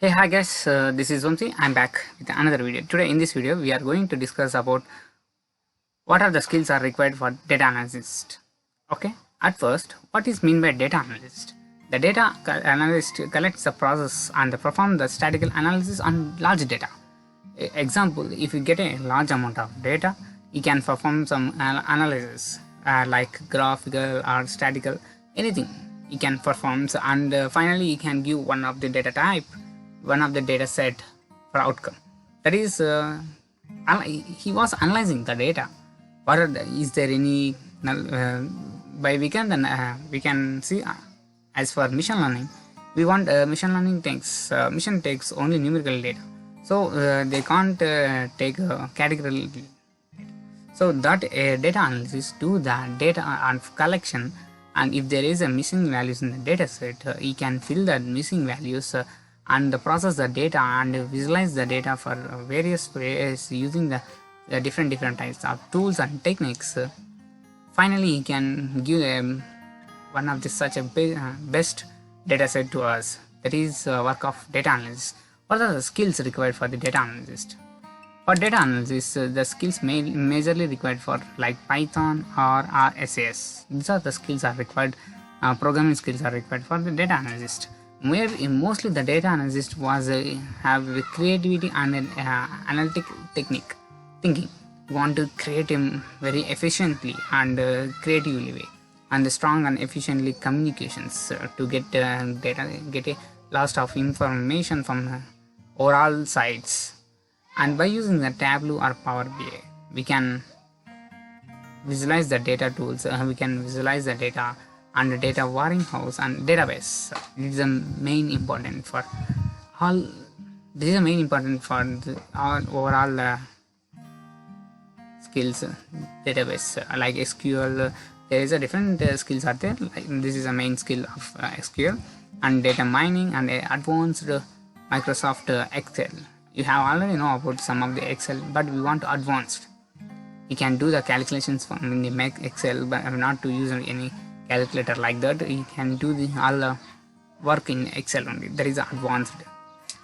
Hey, hi guys, this is Vamsi. I'm back with another video. Today in this video, we are going to discuss about what are the skills are required for data analyst. Okay, at first, what is mean by data analyst? The data analyst collects the process and perform the statistical analysis on large data. Example, if you get a large amount of data, you can perform some analysis like graphical or statistical, anything you can perform, and finally you can give one of the data type, one of the data set for outcome. That is, he was analyzing the data. Is there any by we can see as for machine learning, we want mission takes only numerical data, so they can't take categorical data. So that data analysis do the data and collection, and if there is a missing values in the data set, you can fill the missing values and process the data and visualize the data for various ways using the different types of tools and techniques. Finally, you can give one of the such a best data set to us. That is work of data analyst. What are the skills required for the data analyst? For data analysis, the skills majorly required for like Python or SAS. These are the skills are required. Programming skills are required for the data analyst. Mostly the data analyst was have creativity and analytic technique thinking. Want to create him very efficiently and creatively way, and the strong and efficiently communications to get data, get a lot of information from overall sites. And by using the Tableau or Power BI, we can visualize the data tools. We can visualize the data and the data warehouse and database. This is the main important for all. This is the main important for our overall skills database like SQL. There is a different skills are there. Like this is a main skill of SQL and data mining and advanced Microsoft Excel. You have already know about some of the Excel, but we want advanced. You can do the calculations from the Mac Excel, but not to use any calculator like that. You can do the all work in Excel only. That is advanced.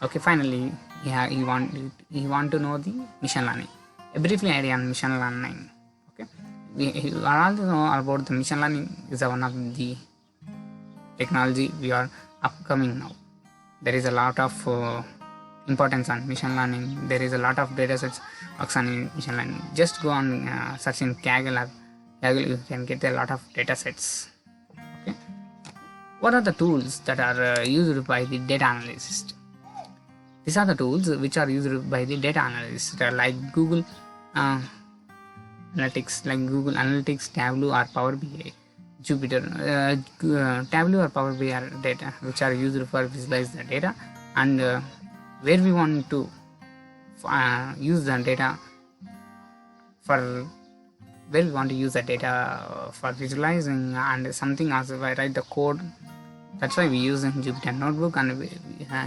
Okay, finally, you want to know the machine learning. A briefly idea on machine learning. Okay, you are also know about the machine learning is one of the technology we are upcoming now. There is a lot of importance on machine learning. There is a lot of data sets works on machine learning. Just go on search in Kaggle. You can get a lot of data sets. Okay, what are the tools that are used by the data analyst? These are the tools which are used by the data analyst, like Google Analytics, Tableau or Power BI, Jupyter. Tableau or Power BI are data which are used for visualize the data, and where we want to use the data for visualizing and something as I write the code. That's why we use Jupyter Notebook and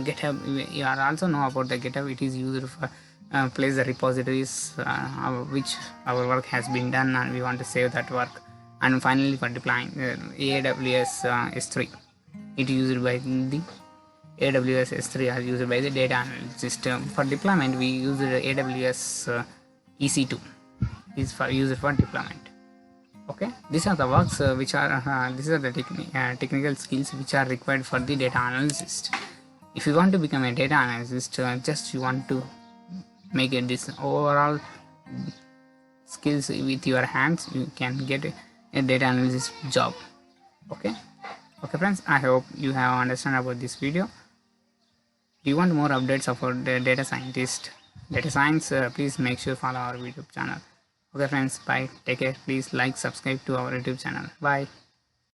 GitHub. You are also know about the GitHub. It is used for place the repositories which our work has been done, and we want to save that work. And finally, for deploying AWS S3, it is used by the AWS S3 are used by the data analyst system. For deployment, we use the AWS EC2. Is for used for deployment. Okay, these are the works which are these are the technical skills which are required for the data analyst. If you want to become a data analyst, just you want to make this overall skills with your hands, you can get a data analysis job. Okay, friends, I hope you have understand about this video. Do you want more updates about the data science? Please make sure follow our YouTube channel. Okay friends, bye, take care. Please like, subscribe to our YouTube channel. Bye.